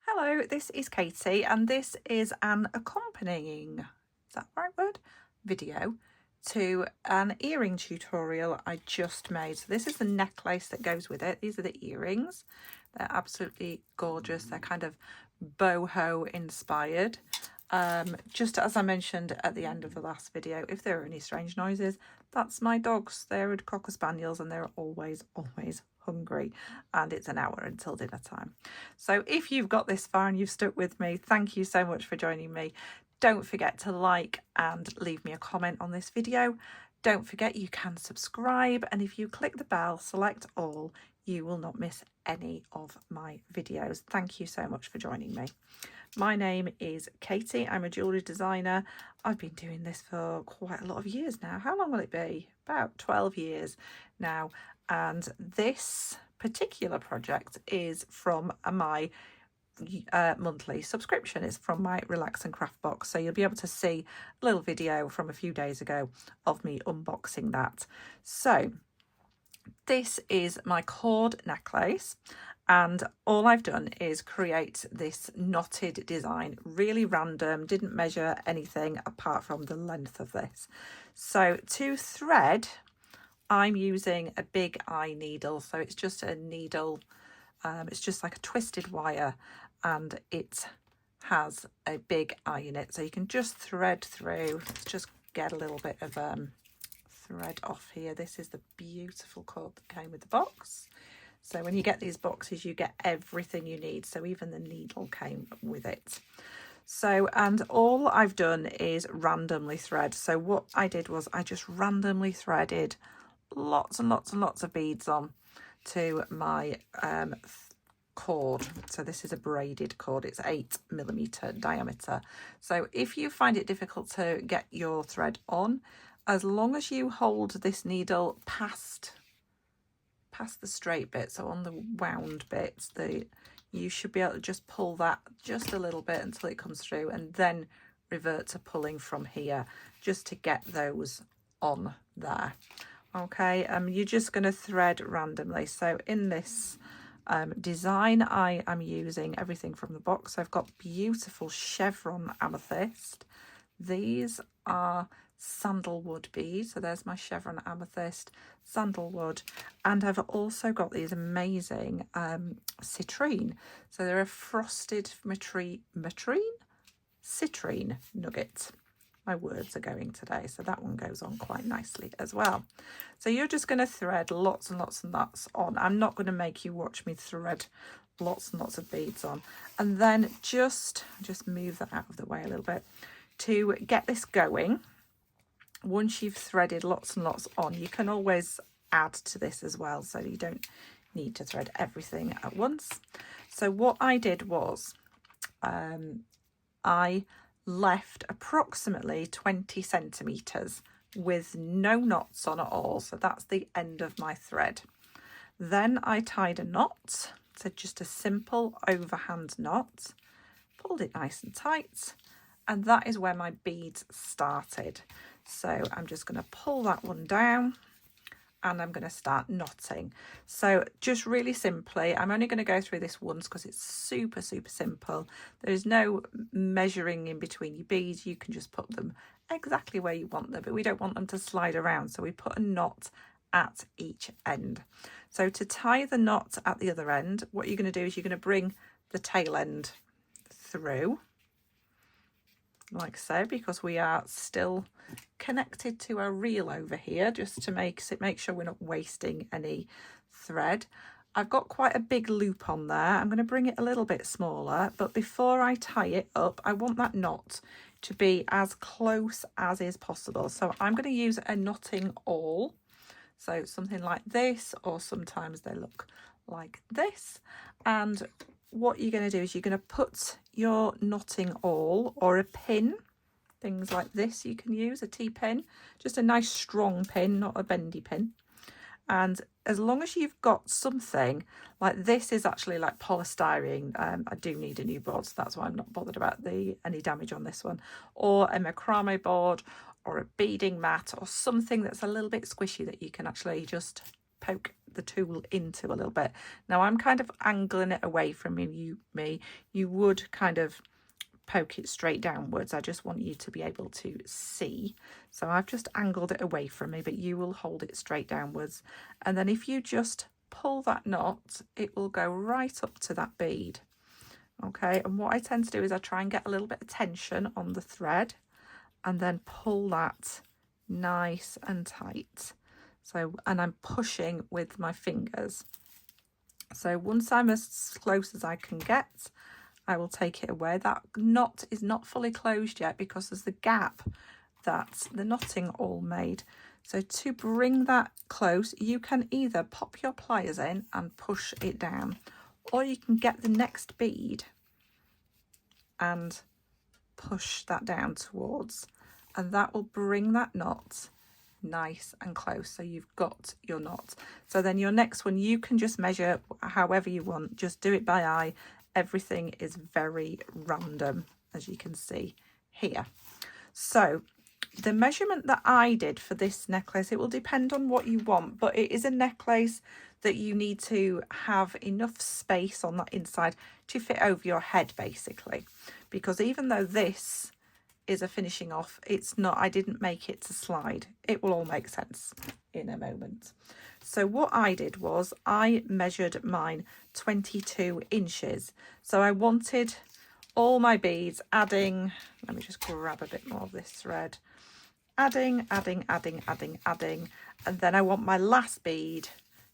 Hello, this is Katie and this is an accompanying, is that the right word? Video to an earring tutorial I just made. So this is the necklace that goes with it. These are the earrings. They're absolutely gorgeous. They're kind of boho inspired. Just as I mentioned at the end of the last video, if there are any strange noises, that's my dogs. They're Cocker Spaniels and they're always hungry, and it's an hour until dinner time. So if you've got this far and you've stuck with me, thank you so much for joining me. Don't forget to like and leave me a comment on this video. Don't forget you can subscribe, and if you click the bell, select all, you will not miss any of my videos. Thank you so much for joining me. My name is Katie. I'm a jewellery designer. I've been doing this for quite a lot of years now. How long will it be? About 12 years now. And this particular project is from my monthly subscription. It's from my Relax and Craft box. So you'll be able to see a little video from a few days ago of me unboxing that. So this is my cord necklace. And all I've done is create this knotted design, really random, didn't measure anything apart from the length of this. So to thread, I'm using a big eye needle. So it's just a needle, it's just like a twisted wire, and it has a big eye in it. So you can just thread through. Let's just get a little bit of thread off here. This is the beautiful cord that came with the box. So when you get these boxes, you get everything you need. So even the needle came with it. So, and all I've done is randomly thread. So what I did was I just randomly threaded lots and lots and lots of beads on to my cord. So this is a braided cord. It's 8mm diameter. So if you find it difficult to get your thread on, as long as you hold this needle past the straight bit, so on the wound bits, you should be able to just pull that just a little bit until it comes through, and then revert to pulling from here just to get those on there. Okay, you're just going to thread randomly. So in this design, I am using everything from the box. I've got beautiful chevron amethyst. These are sandalwood beads. So there's my chevron amethyst, sandalwood, and I've also got these amazing citrine. So they're a frosted citrine nuggets. My words are going today, so that one goes on quite nicely as well. So you're just going to thread lots and lots and lots on. I'm not going to make you watch me thread lots and lots of beads on. And then just move that out of the way a little bit. To get this going, once you've threaded lots and lots on, you can always add to this as well, so you don't need to thread everything at once. So what I did was I left approximately 20 centimeters with no knots on at all. So that's the end of my thread. Then I tied a knot, so just a simple overhand knot, pulled it nice and tight, and that is where my beads started. So I'm just going to pull that one down and I'm going to start knotting. So just really simply, I'm only going to go through this once because it's super simple. There's no measuring in between your beads. You can just put them exactly where you want them, but we don't want them to slide around, so we put a knot at each end. So to tie the knot at the other end, what you're going to do is you're going to bring the tail end through like so, because we are still connected to our reel over here, just to make sure we're not wasting any thread. I've got quite a big loop on there. I'm going to bring it a little bit smaller, but before I tie it up, I want that knot to be as close as is possible. So I'm going to use a knotting awl, so something like this, or sometimes they look like this. And what you're going to do is you're going to put your knotting awl or a pin, things like this you can use, a T-pin, just a nice strong pin, not a bendy pin. And as long as you've got something like this, is actually like polystyrene. I do need a new board, so that's why I'm not bothered about any damage on this one, or a macrame board or a beading mat or something that's a little bit squishy that you can actually just poke the tool into a little bit. Now I'm kind of angling it away from me. You would kind of poke it straight downwards. I just want you to be able to see. So I've just angled it away from me, but you will hold it straight downwards. And then if you just pull that knot, it will go right up to that bead. Okay, and what I tend to do is I try and get a little bit of tension on the thread and then pull that nice and tight. So, and I'm pushing with my fingers. So once I'm as close as I can get, I will take it away. That knot is not fully closed yet because there's the gap that the knotting all made. So to bring that close, you can either pop your pliers in and push it down, or you can get the next bead and push that down towards, and that will bring that knot nice and close. So you've got your knot. So then your next one, you can just measure however you want, just do it by eye. Everything is very random, as you can see here. So the measurement that I did for this necklace, it will depend on what you want, but it is a necklace that you need to have enough space on that inside to fit over your head, basically, because even though this is a finishing off, it's not, I didn't make it to slide. It will all make sense in a moment. So what I did was I measured mine 22 inches. So I wanted all my beads adding, let me just grab a bit more of this thread, adding, and then I want my last bead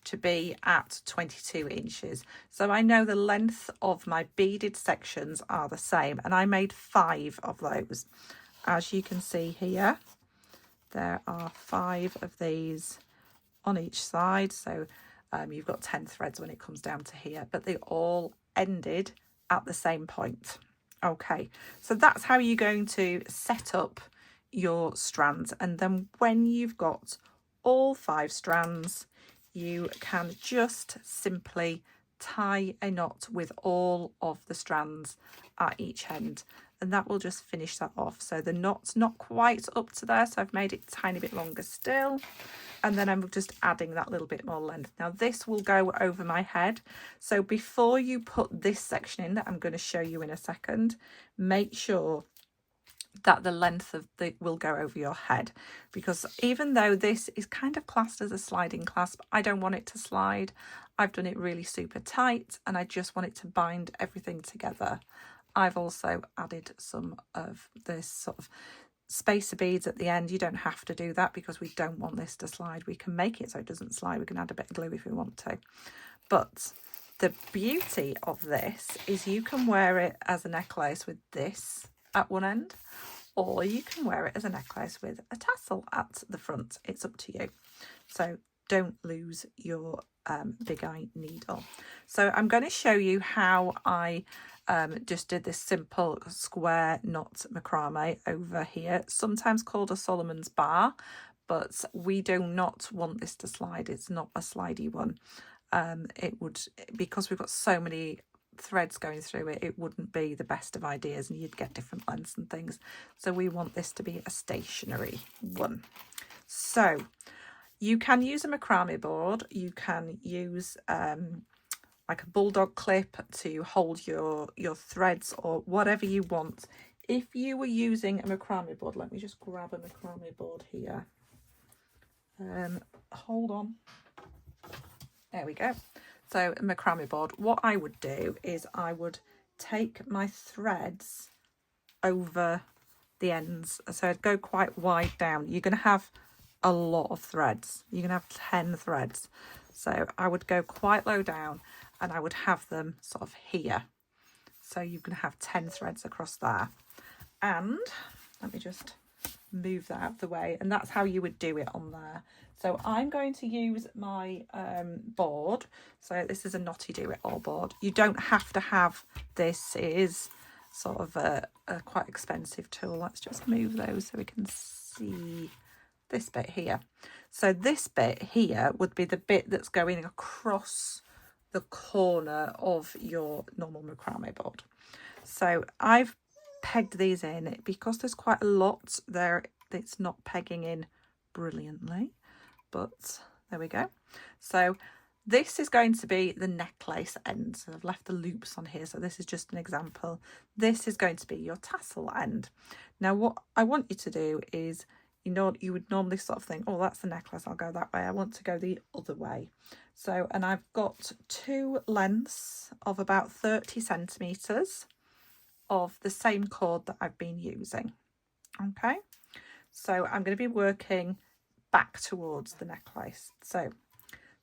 to be at 22 inches. So I know the length of my beaded sections are the same, and I made 5 of those. As you can see here, there are 5 of these on each side. So you've got 10 threads when it comes down to here, but they all ended at the same point. Okay, so that's how you're going to set up your strands. And then when you've got all 5 strands, you can just simply tie a knot with all of the strands at each end, and that will just finish that off. So the knot's not quite up to there, so I've made it a tiny bit longer still, and then I'm just adding that little bit more length. Now this will go over my head, so before you put this section in that I'm going to show you in a second, make sure that the length of the will go over your head, because even though this is kind of classed as a sliding clasp, I don't want it to slide. I've done it really super tight and I just want it to bind everything together. I've also added some of this sort of spacer beads at the end. You don't have to do that because we don't want this to slide. We can make it so it doesn't slide. We can add a bit of glue if we want to. But the beauty of this is you can wear it as a necklace with this at one end, or you can wear it as a necklace with a tassel at the front. It's up to you. So don't lose your big eye needle. So I'm going to show you how I just did this simple square knot macrame over here, sometimes called a Solomon's bar, but we do not want this to slide. It's not a slidey one. It would, because we've got so many threads going through it, it wouldn't be the best of ideas and you'd get different lengths and things. So we want this to be a stationary one. So you can use a macrame board. You can use like a bulldog clip to hold your threads or whatever you want. If you were using a macrame board, let me just grab a macrame board here. Hold on. There we go. So a macrame board, what I would do is I would take my threads over the ends. So I'd go quite wide down. You're going to have a lot of threads. You're going to have 10 threads. So I would go quite low down and I would have them sort of here. So you can have 10 threads across there. And let me just move that out of the way. And that's how you would do it on there. So I'm going to use my board. So this is a knotty do-it-all board. You don't have to have this. It is sort of a quite expensive tool. Let's just move those so we can see this bit here. So this bit here would be the bit that's going across the corner of your normal macrame board. So I've pegged these in because there's quite a lot there. It's not pegging in brilliantly, but there we go. So This is going to be the necklace end. So I've left the loops on here, so this is just an example. This is going to be your tassel end. Now what I want you to do is, you would normally sort of think, oh, that's the necklace, I'll go that way. I want to go the other way. So, and I've got two lengths of about 30 centimetres of the same cord that I've been using. Okay, so I'm going to be working back towards the necklace. So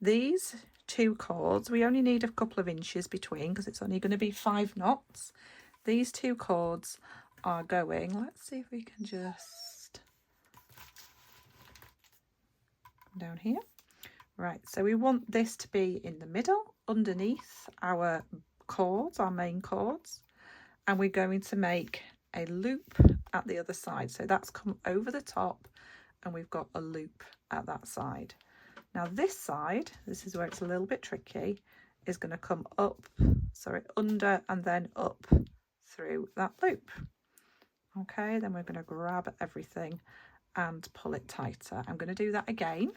these two cords, we only need a couple of inches between because it's only going to be 5 knots. These two cords are going, let's see if we can just down here. Right, so we want this to be in the middle underneath our cords, our main cords, and we're going to make a loop at the other side. So that's come over the top and we've got a loop at that side. Now this side, this is where it's a little bit tricky, is going to come up, sorry, under and then up through that loop. Okay, then we're going to grab everything and pull it tighter. I'm going to do that again.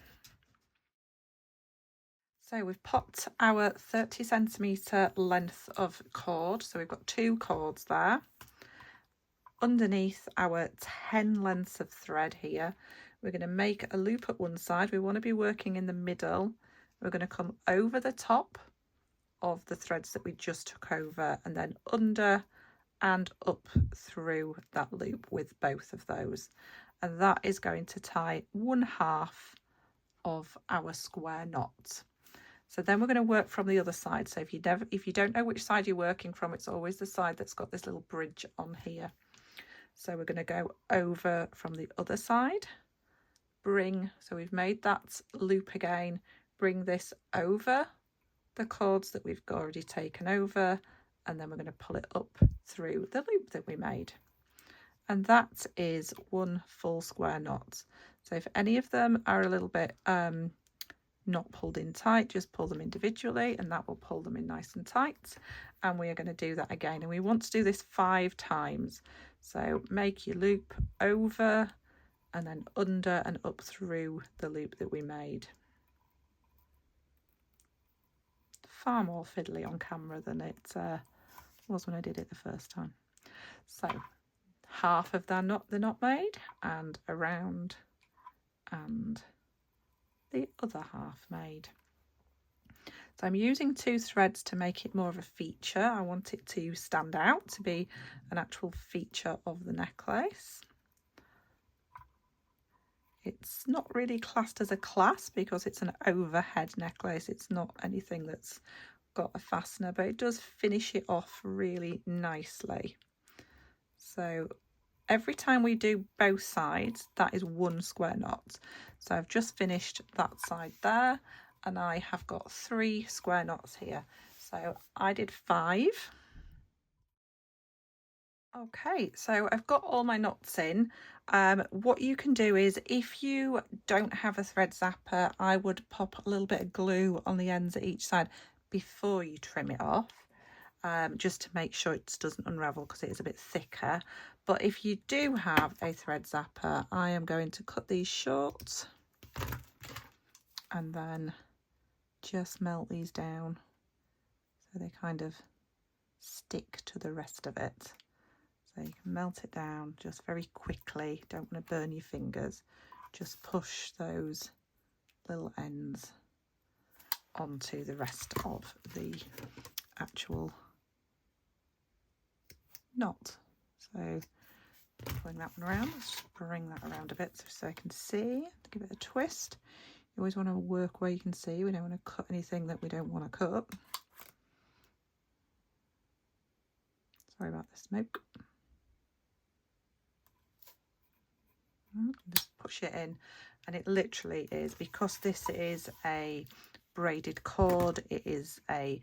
So we've popped our 30 centimetre length of cord. So we've got 2 cords there. Underneath our 10 lengths of thread here, we're going to make a loop at one side. We want to be working in the middle. We're going to come over the top of the threads that we just took over and then under and up through that loop with both of those. And that is going to tie 1/2 of our square knot. So then we're going to work from the other side. So if you don't know which side you're working from, it's always the side that's got this little bridge on here. So we're going to go over from the other side, so we've made that loop again, bring this over the cords that we've already taken over, and then we're going to pull it up through the loop that we made. And that is 1 full square knot. So if any of them are a little bit not pulled in tight, just pull them individually and that will pull them in nice and tight. And we are going to do that again, and we want to do this 5 times. So make your loop over and then under and up through the loop that we made. Far more fiddly on camera than it was when I did it the first time. So half of the knot made, and around, and the other half made. So I'm using 2 threads to make it more of a feature. I want it to stand out, to be an actual feature of the necklace. It's not really classed as a clasp because it's an overhead necklace. It's not anything that's got a fastener, but it does finish it off really nicely. So every time we do both sides, that is 1 square knot. So I've just finished that side there, and I have got 3 square knots here. So I did 5. Okay, so I've got all my knots in. What you can do is, if you don't have a thread zapper, I would pop a little bit of glue on the ends at each side before you trim it off, just to make sure it doesn't unravel because it is a bit thicker. But if you do have a thread zapper, I am going to cut these short and then just melt these down so they kind of stick to the rest of it. So you can melt it down just very quickly. Don't want to burn your fingers. Just push those little ends onto the rest of the actual knot. So pulling that one around, let's just bring that around a bit so I can see, to give it a twist. You always want to work where you can see. We don't want to cut anything that we don't want to cut. Sorry about the smoke. Just push it in, and it literally is, because this is a braided cord, it is a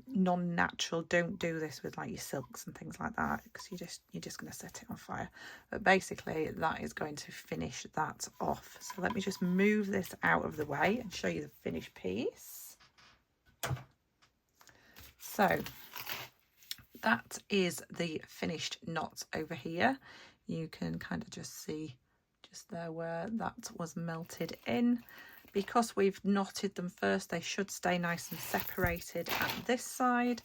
non-natural. Don't do this with like your silks and things like that, because you're just going to set it on fire. But basically that is going to finish that off. So let me just move this out of the way and show you the finished piece. So that is the finished knot over here. You can kind of just see just there where that was melted in. because we've knotted them first, they should stay nice and separated at this side.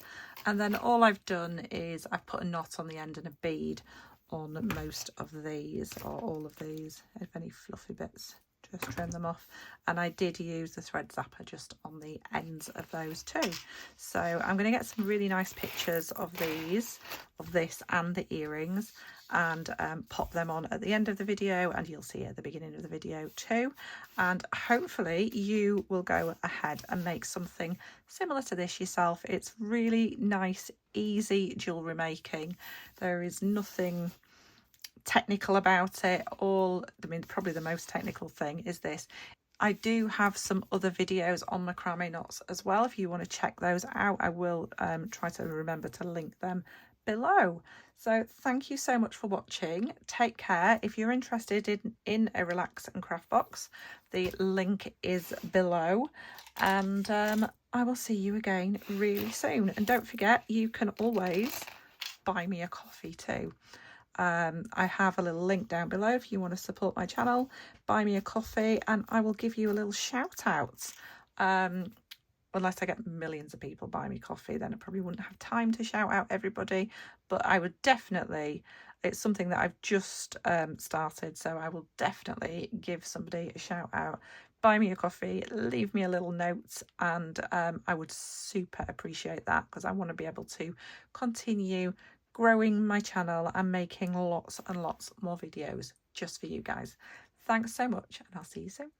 And then all I've done is I've put a knot on the end and a bead on most of these, or all of these. If any fluffy bits, just trim them off. And I did use the thread zapper just on the ends of those too. So I'm going to get some really nice pictures of these, of this and the earrings, and pop them on at the end of the video, and you'll see at the beginning of the video too. And hopefully you will go ahead and make something similar to this yourself. It's really nice, easy jewellery making. There is nothing technical about it. Probably the most technical thing is this. I do have some other videos on macrame knots as well. If you want to check those out, I will try to remember to link them below. So thank you so much for watching. Take care. If you're interested in a relax and craft box, the link is below, and I will see you again really soon. And don't forget, you can always buy me a coffee too. I have a little link down below if you want to support my channel. Buy me a coffee and I will give you a little shout out. Unless I get millions of people buy me coffee, then I probably wouldn't have time to shout out everybody, but I would definitely, it's something that I've just started, so I will definitely give somebody a shout out. Buy me a coffee, leave me a little note, and I would super appreciate that, because I want to be able to continue growing my channel and making lots and lots more videos just for you guys. Thanks so much, and I'll see you soon.